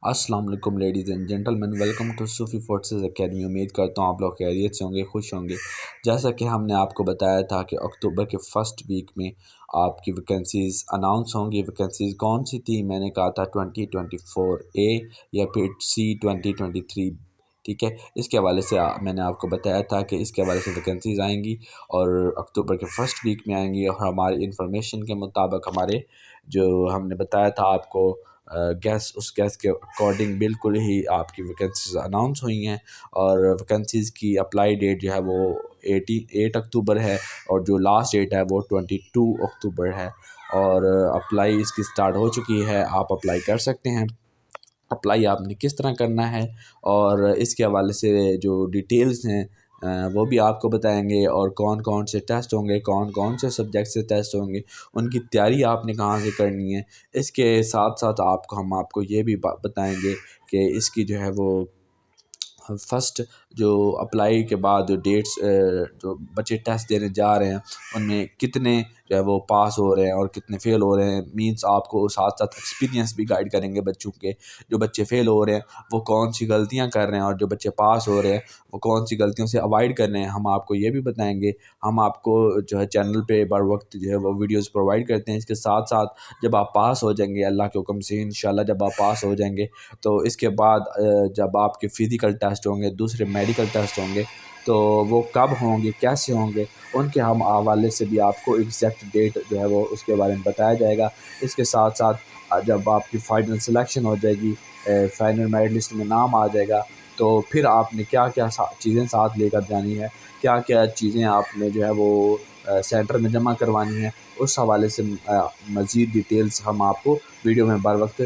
अस्सलाम वालेकुम ladies and gentleman, welcome to Sufi Forces Academy. उम्मीद करता हूँ आप लोग खैरियत से होंगे, खुश होंगे। जैसा कि हमने आपको बताया था कि अक्टूबर के फर्स्ट वीक में आपकी वैकेंसीज़ अनाउंस होंगी। वैकेंसीज़ कौन सी थी? मैंने कहा था 2024 ए या फिर सी 2023, ठीक है। इसके हवाले से मैंने आपको बताया था कि इसके हवाले से वैकेंसीज़ आएंगी और अक्टूबर के फर्स्ट वीक में आएंगी। और हमारी इंफॉर्मेशन के मुताबिक हमारे जो हमने बताया था आपको उस गैस के अकॉर्डिंग बिल्कुल ही आपकी वैकेंसीज अनाउंस हुई हैं। और वैकेंसीज़ की अप्लाई डेट जो है वो 8 अक्टूबर है और जो लास्ट डेट है वो 22 अक्टूबर है। और अप्लाई इसकी स्टार्ट हो चुकी है, आप अप्लाई कर सकते हैं। अप्लाई आपने किस तरह करना है और इसके हवाले से जो डिटेल्स हैं वो भी आपको बताएंगे। और कौन कौन से टेस्ट होंगे, कौन कौन से सब्जेक्ट से टेस्ट होंगे, उनकी तैयारी आपने कहाँ से करनी है। इसके साथ साथ हम आपको ये भी बताएंगे कि इसकी जो है वो फर्स्ट जो अप्लाई के बाद जो डेट्स जो बच्चे टेस्ट देने जा रहे हैं उनमें कितने जो है वो पास हो रहे हैं और कितने फ़ेल हो रहे हैं। मींस आपको साथ साथ एक्सपीरियंस भी गाइड करेंगे बच्चों के। जो बच्चे फ़ेल हो रहे हैं वो कौन सी गलतियां कर रहे हैं और जो बच्चे पास हो रहे हैं वो कौन सी गलतियों से अवॉइड कर रहे हैं, हम आपको ये भी बताएंगे। हम आपको जो है चैनल पे बर वक्त जो है वो वीडियोज़ प्रोवाइड करते हैं। इसके साथ साथ जब आप पास हो जाएंगे अल्लाह के हुक्म से इंशाल्लाह, जब आप पास हो जाएंगे तो इसके बाद जब आपके फ़िज़िकल टेस्ट होंगे, दूसरे मेडिकल टेस्ट होंगे, तो वो कब होंगे, कैसे होंगे, उनके हम हवाले से भी आपको एग्जैक्ट डेट जो है वो उसके बारे में बताया जाएगा। इसके साथ साथ जब आपकी फ़ाइनल सिलेक्शन हो जाएगी, फाइनल मेरिट लिस्ट में नाम आ जाएगा, तो फिर आपने क्या क्या चीज़ें साथ लेकर जानी है, क्या क्या चीज़ें आपने जो है वो सेंटर में जमा करवानी है, उस हवाले से मज़ीद डिटेल्स हम आपको वीडियो में बर वक्त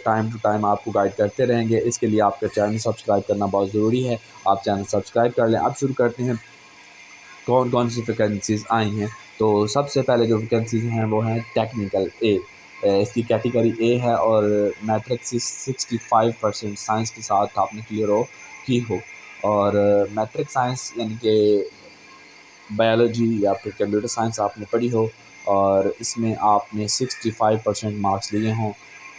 टाइम टू टाइम आपको गाइड करते रहेंगे। इसके लिए आपका चैनल सब्सक्राइब करना बहुत ज़रूरी है। आप चैनल सब्सक्राइब कर लें। अब शुरू करते हैं कौन कौन सी वैकेंसीज़ आई हैं। तो सबसे पहले जो वैकेंसीज़ हैं वो हैं टेक्निकल ए। इसकी कैटेगरी ए है और मैट्रिक 65% साइंस के साथ आपने क्लियर हो की हो। और मैट्रिक साइंस यानी कि बायोलॉजी या फिर कंप्यूटर साइंस आपने पढ़ी हो और इसमें आपने 65% मार्क्स लिए हों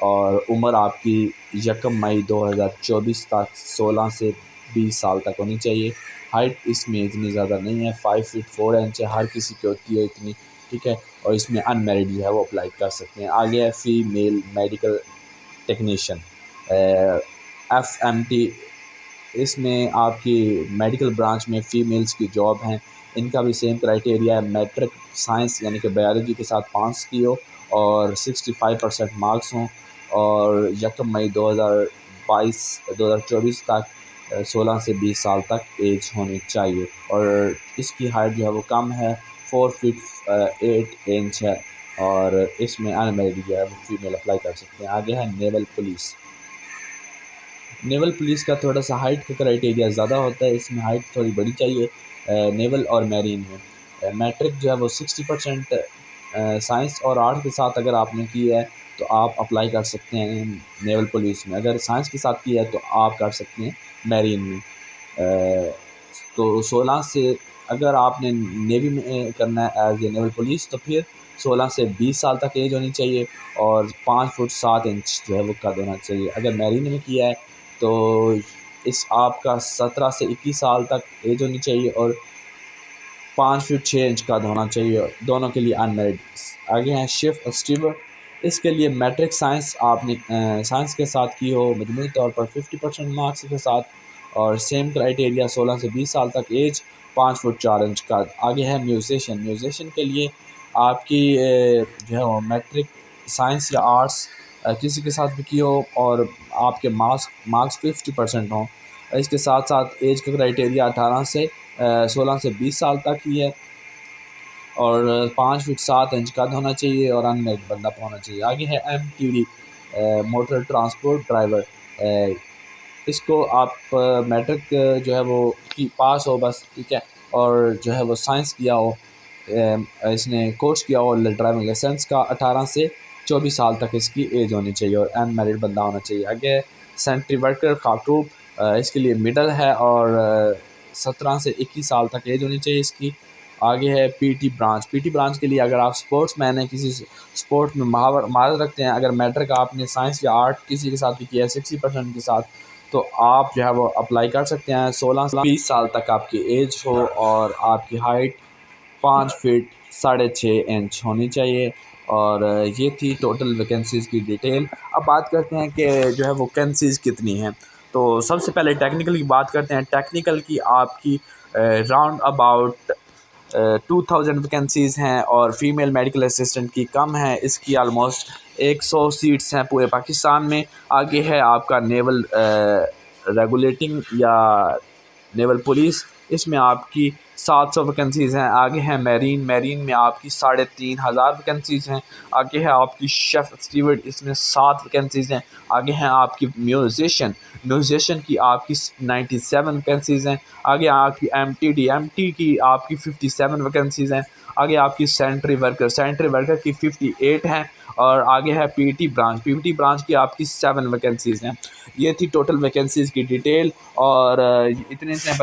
और उम्र आपकी 1 मई 2024 तक 16 से 20 साल तक होनी चाहिए। हाइट इसमें इतनी ज़्यादा नहीं है, 5 फीट 4 इंच है, हर किसी की होती है इतनी, ठीक है। और इसमें अनमेरिड जो है वो अप्लाई कर सकते हैं। आगे है फीमेल मेडिकल टेक्नीशियन, FMT। इसमें आपकी मेडिकल ब्रांच में फ़ीमेल्स की जॉब हैं। इनका भी सेम क्राइटेरिया है, मैट्रिक साइंस यानी कि बायोलॉजी के साथ पास की हो और 65% मार्क्स हों और 1 मई 2024 तक 16 से 20 साल तक एज होनी चाहिए। और इसकी हाइट जो है वो कम है, 4 फीट 8 इंच है। और इसमें अनमेरिड जो है वो फीमेल अप्लाई कर सकते हैं। आगे है नेवल पुलिस। नेवल पुलिस का थोड़ा सा हाइट का क्राइटेरिया ज़्यादा होता है, इसमें हाइट थोड़ी बड़ी चाहिए। नेवल और मैरीन में मैट्रिक जो है वो 60% साइंस और आर्ट के साथ अगर आपने की है तो आप अप्लाई कर सकते हैं नेवल पुलिस में। अगर साइंस के साथ की है तो आप कर सकते हैं मैरीन में। तो 16 से अगर आपने नेवी में करना है एज ए नेवल पुलिस तो फिर 16 से 20 साल तक एज होनी चाहिए और 5 फुट 7 इंच जो है वो कद होना चाहिए। अगर मैरीन में किया है तो इस आपका 17 से 21 साल तक एज होनी चाहिए और 5 फीट 6 इंच कद होना चाहिए, दोनों के लिए अनमेरिड। आगे हैं शिफ्ट स्टीवर। इसके लिए मैट्रिक साइंस आपने साइंस के साथ की हो मजमूई तौर पर 50% मार्क्स के साथ और सेम क्राइटेरिया 16 से 20 साल तक एज, 5 फुट 4 इंच कद। आगे है म्यूजिशियन। म्यूजिशियन के लिए आपकी जो है वो मैट्रिक साइंस या आर्ट्स किसी के साथ भी की हो और आपके मार्क्स 50% हों। इसके साथ साथ एज का क्राइटेरिया 18 से 16 से 20 साल तक ही है और 5 फीट 7 इंच कद होना चाहिए और अनमेरिड बंदा होना चाहिए। आगे है MTD, मोटर ट्रांसपोर्ट ड्राइवर। इसको आप मैट्रिक जो है वो की पास हो बस, ठीक है, और जो है वो साइंस किया हो, इसने कोर्स किया हो ड्राइविंग लाइसेंस का, 18 से 24 साल तक इसकी एज होनी चाहिए और अनमेरिड बंदा होना चाहिए। आगे सेंट्री वर्कर खाटूब, इसके लिए मिडल है और 17 से 21 साल तक एज होनी चाहिए इसकी आगे है पीटी ब्रांच। पीटी ब्रांच के लिए अगर आप स्पोर्ट्स मैन हैं, किसी स्पोर्ट में महारत रखते हैं, अगर मैट्रिक आपने साइंस या आर्ट किसी के साथ भी किया है 60% के साथ, तो आप जो है वो अप्लाई कर सकते हैं। 16 से 20 साल तक आपकी एज हो और आपकी हाइट 5 फीट 6.5 इंच होनी चाहिए। और ये थी टोटल वैकेंसीज़ की डिटेल। अब बात करते हैं कि जो है वैकेंसीज़ कितनी हैं। तो सबसे पहले टेक्निकल की बात करते हैं। टेक्निकल की आपकी राउंड अबाउट 2000 वैकेंसीज़ हैं और फीमेल मेडिकल असिस्टेंट की कम है, इसकी आलमोस्ट 100 सीट्स हैं पूरे पाकिस्तान में। आगे है आपका नेवल रेगुलेटिंग या नेवल पुलिस, इसमें आपकी 700 वैकेंसीज़ हैं। आगे है मैरीन में आपकी 3500 वैकेंसीज़ हैं। आगे है आपकी शेफ़ स्टीवर्ड, इसमें 7 वैकेंसीज़ हैं। आगे हैं आपकी म्यूजिशियन की आपकी 97 वैकेंसीज़ हैं। आगे आपकी एमटी की आपकी 57 वैकेंसीज़ हैं। आगे आपकी सेंट्री वर्कर की 58 हैं। और आगे है पीटी ब्रांच की आपकी 7 वैकेंसीज़ हैं। ये थी टोटल वैकेंसीज़ की डिटेल। और इतने से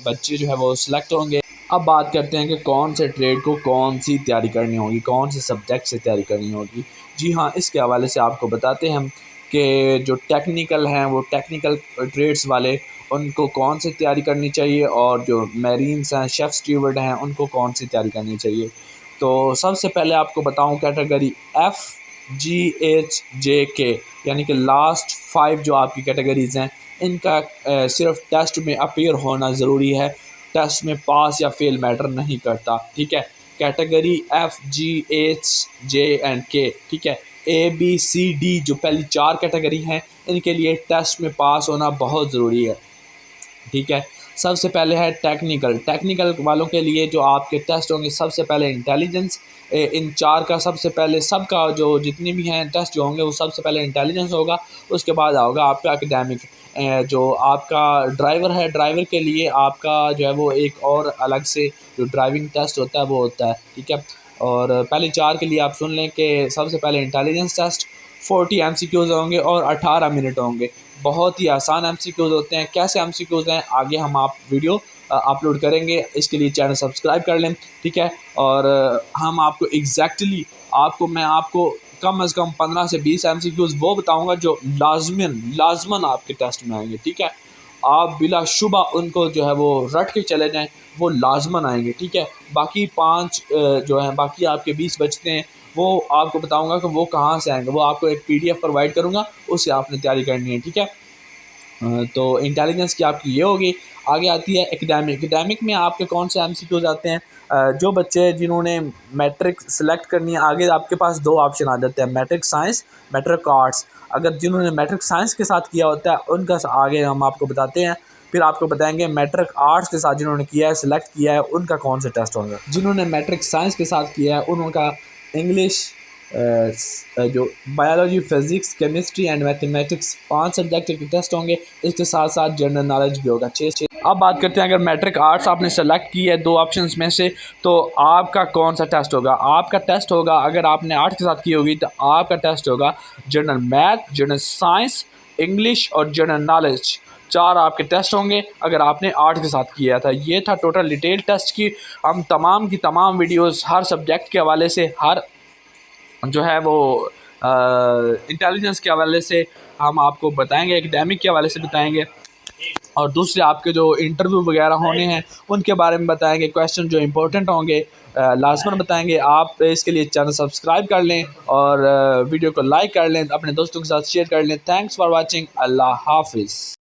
बच्चे जो है वो सिलेक्ट होंगे। अब बात करते हैं कि कौन से ट्रेड को कौन सी तैयारी करनी होगी, कौन से सब्जेक्ट से तैयारी करनी होगी। जी हाँ, इसके हवाले से आपको बताते हैं हम कि जो टेक्निकल हैं वो टेक्निकल ट्रेड्स वाले, उनको कौन सी तैयारी करनी चाहिए, और जो मैरीन्स हैं, शेफ़ स्टीवर्ड हैं, उनको कौन सी तैयारी करनी चाहिए। तो सबसे पहले आपको बताऊं कैटेगरी FGHJK, यानी कि लास्ट 5 जो आपकी कैटेगरीज़ हैं, इनका सिर्फ टेस्ट में अपीयर होना ज़रूरी है। टेस्ट में पास या फेल मैटर नहीं करता, ठीक है। कैटेगरी FGHJK, ठीक है। ABCD जो पहली 4 कैटेगरी हैं, इनके लिए टेस्ट में पास होना बहुत ज़रूरी है, ठीक है। सबसे पहले है टेक्निकल वालों के लिए जो आपके टेस्ट होंगे, सबसे पहले इंटेलिजेंस। इन 4 का सबसे पहले सबका जो जितने भी हैं टेस्ट जो होंगे वो सबसे पहले इंटेलिजेंस होगा। उसके बाद होगा आपका एकेडमिक। जो आपका ड्राइवर है, ड्राइवर के लिए आपका जो है वो एक और अलग से जो ड्राइविंग टेस्ट होता है वो होता है, ठीक है। और पहले 4 के लिए आप सुन लें कि सबसे पहले इंटेलिजेंस टेस्ट 40 MCQs होंगे और 18 मिनट होंगे। बहुत ही आसान MCQs होते हैं। कैसे MCQs हैं आगे हम आप वीडियो अपलोड करेंगे, इसके लिए चैनल सब्सक्राइब कर लें, ठीक है। और हम आपको एग्जैक्टली मैं आपको कम से कम 15 से 20 MCQs वो बताऊंगा जो लाजमन आपके टेस्ट में आएंगे, ठीक है। आप बिलाशुबा उनको जो है वो रट के चले जाएं, वो लाजमन आएंगे, ठीक है। बाकी 5 जो हैं, बाकी आपके 20 बचते हैं, वो आपको बताऊंगा कि वो कहाँ से आएंगे। वो आपको एक PDF प्रोवाइड करूंगा, उससे आपने तैयारी करनी है, ठीक है। तो इंटेलिजेंस की आपकी ये होगी। आगे आती है एकेडमिक में आपके कौन से MCQs आते हैं। जो बच्चे जिन्होंने मैट्रिक सेलेक्ट करनी है, आगे आपके पास 2 ऑप्शन आ जाते हैं, मैट्रिक साइंस, मैट्रिक आर्ट्स। अगर जिन्होंने मैट्रिक साइंस के साथ किया होता है उनका आगे हम आपको बताते हैं। फिर आपको बताएंगे मैट्रिक आर्ट्स के साथ जिन्होंने किया है, सिलेक्ट किया है, उनका कौन से टेस्ट होंगे। जिन्होंने मैट्रिक साइंस के साथ किया है उनका इंग्लिश, जो biology, physics, chemistry and mathematics 5 subject के टेस्ट होंगे। इसके साथ साथ जनरल नॉलेज भी होगा 6। अब बात करते हैं, अगर मैट्रिक आर्ट्स आपने सेलेक्ट की है 2 ऑप्शंस में से, तो आपका कौन सा टेस्ट होगा। आपका टेस्ट होगा, अगर आपने आर्ट्स के साथ की होगी तो आपका टेस्ट होगा general math, general science, English और जनरल नॉलेज। 4 आपके टेस्ट होंगे अगर आपने आर्ट्स के साथ किया था। ये था टोटल डिटेल टेस्ट की। हम तमाम की तमाम वीडियोस हर सब्जेक्ट के हवाले से, हर जो है वो इंटेलिजेंस के हवाले से हम आपको बताएंगे, एकेडमिक के हवाले से बताएंगे, और दूसरे आपके जो इंटरव्यू वगैरह होने हैं उनके बारे में बताएंगे। क्वेश्चन जो इंपॉर्टेंट होंगे लाजमन बताएंगे। आप इसके लिए चैनल सब्सक्राइब कर लें और वीडियो को लाइक कर लें, अपने दोस्तों के साथ शेयर कर लें। Thanks for watching. अल्लाह हाफिज़।